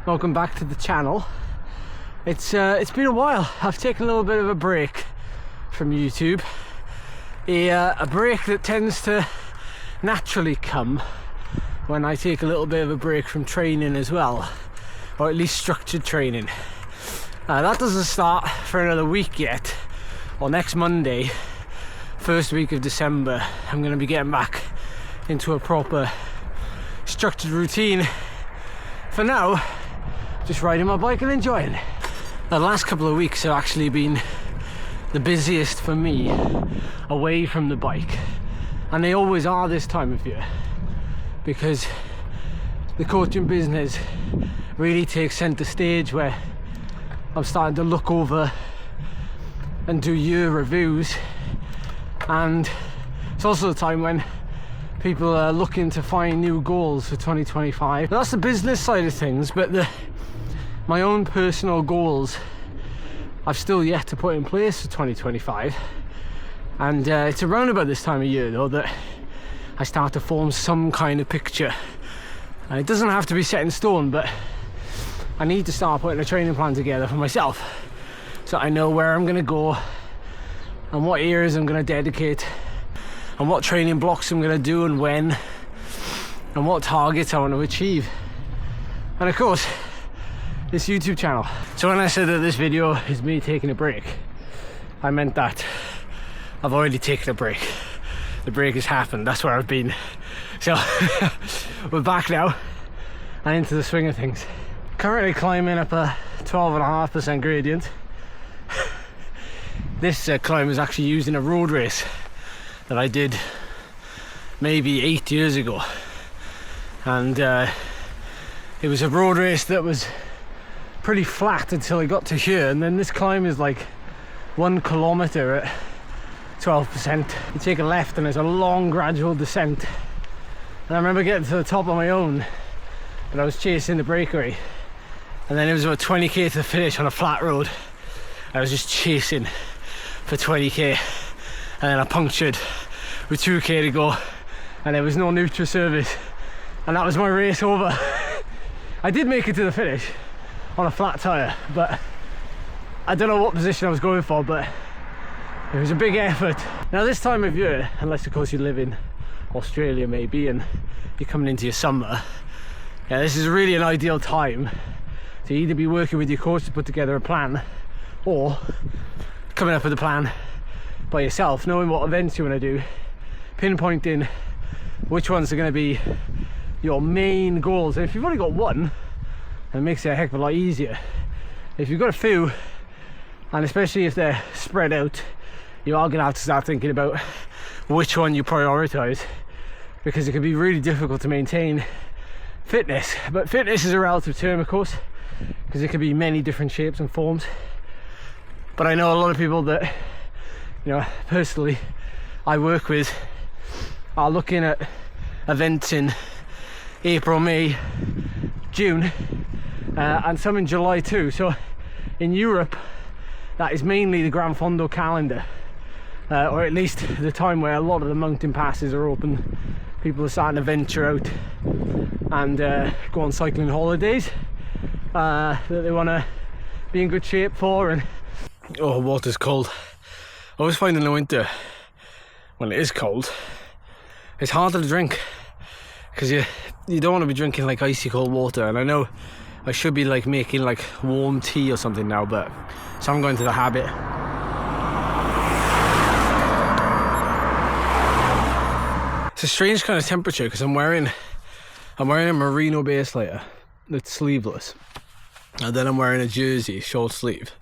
Welcome back to the channel. It's been a while. I've taken a little bit of a break from YouTube. A break that tends to naturally come when I take a little bit of a break from training as well, or at least structured training. That doesn't start for another week yet, or next Monday, first week of December, I'm going to be getting back into a proper structured routine. For now, just riding my bike and enjoying it. The last couple of weeks have actually been the busiest for me away from the bike, and they always are this time of year, because the coaching business really takes centre stage, where I'm starting to look over and do year reviews, and it's also the time when people are looking to find new goals for 2025. That's the business side of things, but my own personal goals I've still yet to put in place for 2025, and it's around about this time of year though that I start to form some kind of picture. And it doesn't have to be set in stone, but I need to start putting a training plan together for myself, so I know where I'm going to go and what areas I'm going to dedicate and what training blocks I'm going to do and when, and what targets I want to achieve. And of course, this YouTube channel. So when I said that this video is me taking a break, I meant that I've already taken a break. The break has happened, that's where I've been. So we're back now and into the swing of things. Currently climbing up a 12.5% gradient. This climb is actually used in a road race that I did maybe 8 years ago, and it was a road race that was pretty flat until I got to here, and then this climb is like 1 kilometer at 12%. You take a left and there's a long gradual descent, and I remember getting to the top on my own, but I was chasing the breakaway, and then it was about 20k to the finish on a flat road. I was just chasing for 20k, and then I punctured with 2k to go, and there was no neutral service, and that was my race over. I did make it to the finish on a flat tyre, but I don't know what position I was going for, but it was a big effort. Now this time of year, unless of course you live in Australia maybe and you're coming into your summer, yeah, this is really an ideal time to either be working with your coach to put together a plan, or coming up with a plan by yourself, knowing what events you want to do, pinpointing which ones are going to be your main goals. And if you've only got one, it makes it a heck of a lot easier. If you've got a few, and especially if they're spread out, you are going to have to start thinking about which one you prioritize, because it can be really difficult to maintain fitness. But fitness is a relative term, of course, because it can be many different shapes and forms. But I know a lot of people that, you know, personally I work with are looking at events in April, May, June, and some in July too. So in Europe, that is mainly the Gran Fondo calendar, or at least the time where a lot of the mountain passes are open. People are starting to venture out and go on cycling holidays that they want to be in good shape for. And oh, water's cold. I always find in the winter, when it is cold, it's harder to drink, because you don't want to be drinking like icy cold water. And I know I should be like making like warm tea or something now, but so I'm going to the habit. It's a strange kind of temperature, because I'm wearing a merino base layer that's sleeveless, and then I'm wearing a jersey short sleeve,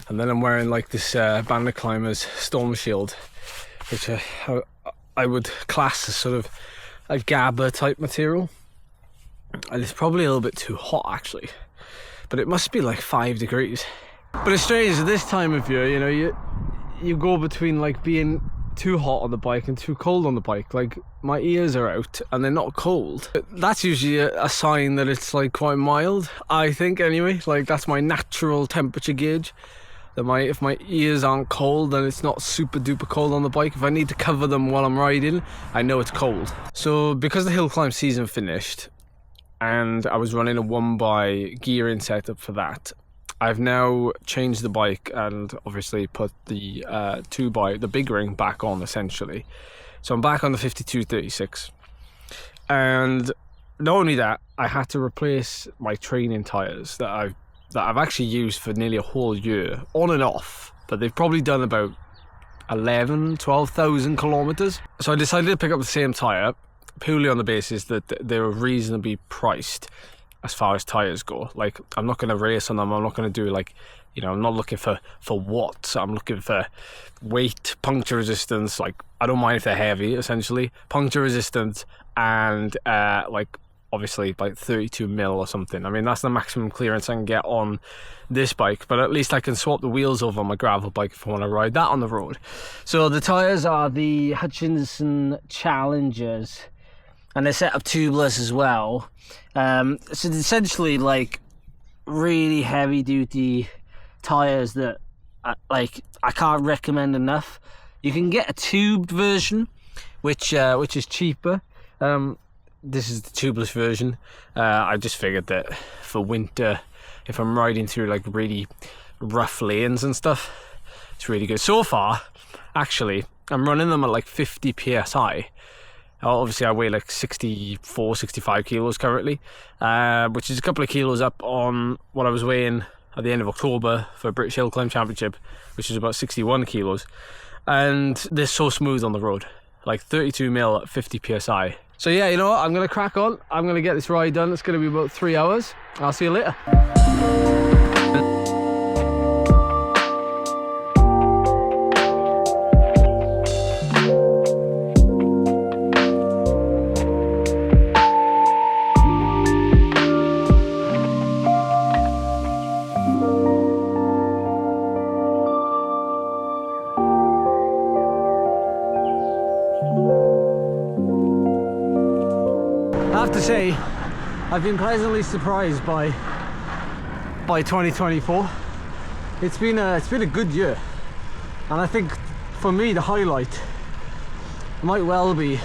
and then I'm wearing like this Bandit Climbers Storm Shield, which I would class as sort of a GABA type material, and it's probably a little bit too hot actually, but it must be like 5 degrees. But it's strange at this time of year, you know, you go between like being too hot on the bike and too cold on the bike. Like my ears are out and they're not cold. That's usually a sign that it's like quite mild, I think anyway. Like that's my natural temperature gauge. That if my ears aren't cold, then it's not super duper cold on the bike. If I need to cover them while I'm riding, I know it's cold. So because the hill climb season finished, and I was running a 1x gearing setup for that. I've now changed the bike and obviously put the 2x, the big ring, back on essentially. So I'm back on the 52-36, and not only that, I had to replace my training tyres that I've actually used for nearly a whole year, on and off, but they've probably done about 12,000 kilometers. So I decided to pick up the same tyre, purely on the basis that they were reasonably priced as far as tyres go. Like, I'm not going to race on them, I'm not going to do, like, you know, I'm not looking for watts, I'm looking for weight, puncture resistance. Like, I don't mind if they're heavy, essentially. Puncture resistance, and like, obviously like 32 mil or something. I mean, that's the maximum clearance I can get on this bike, but at least I can swap the wheels over on my gravel bike if I want to ride that on the road. So the tyres are the Hutchinson Challengers, and they're set up tubeless as well. So it's essentially like really heavy duty tyres that I can't recommend enough. You can get a tubed version, which is cheaper. This is the tubeless version. I just figured that for winter, if I'm riding through like really rough lanes and stuff, it's really good. So far, actually, I'm running them at like 50 psi. Obviously I weigh like 65 kilos currently, which is a couple of kilos up on what I was weighing at the end of October for British Hill Climb Championship, which is about 61 kilos. And they're so smooth on the road, like 32 mil at 50 psi. So yeah, you know what, I'm gonna crack on. I'm gonna get this ride done. It's gonna be about 3 hours. I'll see you later. I have to say, I've been pleasantly surprised by 2024. It's been a good year, and I think for me the highlight might well be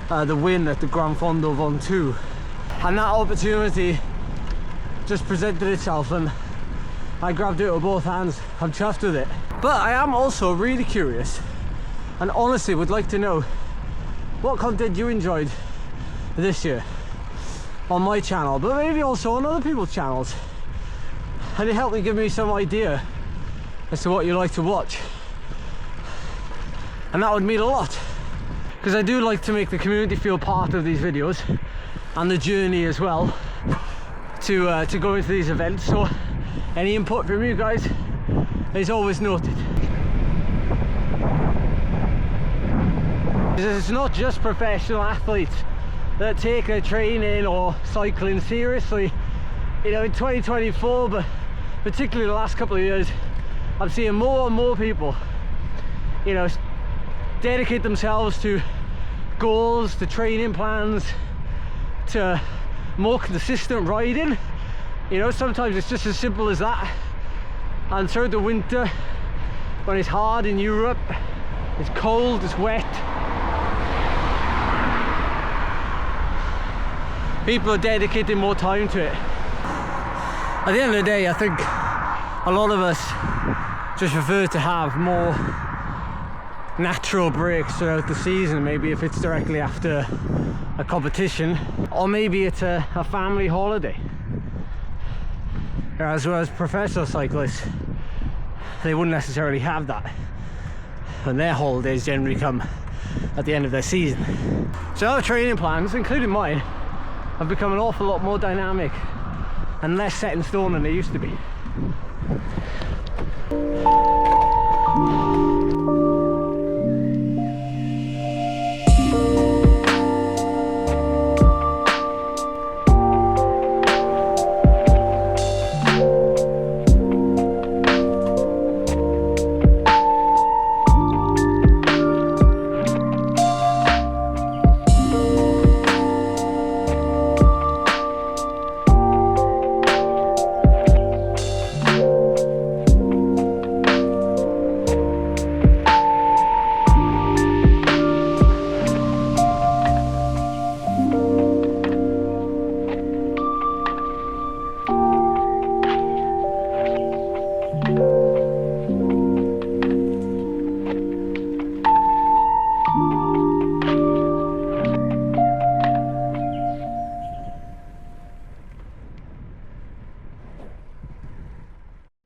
the win at the Gran Fondo Von 2, and that opportunity just presented itself and I grabbed it with both hands. I'm chuffed with it. But I am also really curious and honestly would like to know what content you enjoyed this year on my channel, but maybe also on other people's channels, and it helped me give me some idea as to what you like to watch, and that would mean a lot, because I do like to make the community feel part of these videos and the journey as well to go into these events. So any input from you guys is always noted. It's not just professional athletes that take their training or cycling seriously. You know, in 2024, but particularly the last couple of years, I'm seeing more and more people, you know, dedicate themselves to goals, to training plans, to more consistent riding. You know, sometimes it's just as simple as that. And throughout the winter, when it's hard in Europe, it's cold, it's wet, people are dedicating more time to it. At the end of the day, I think a lot of us just prefer to have more natural breaks throughout the season. Maybe if it's directly after a competition, or maybe it's a family holiday. As well as professional cyclists, they wouldn't necessarily have that, and their holidays generally come at the end of their season. So our training plans, including mine, have become an awful lot more dynamic and less set in stone than they used to be.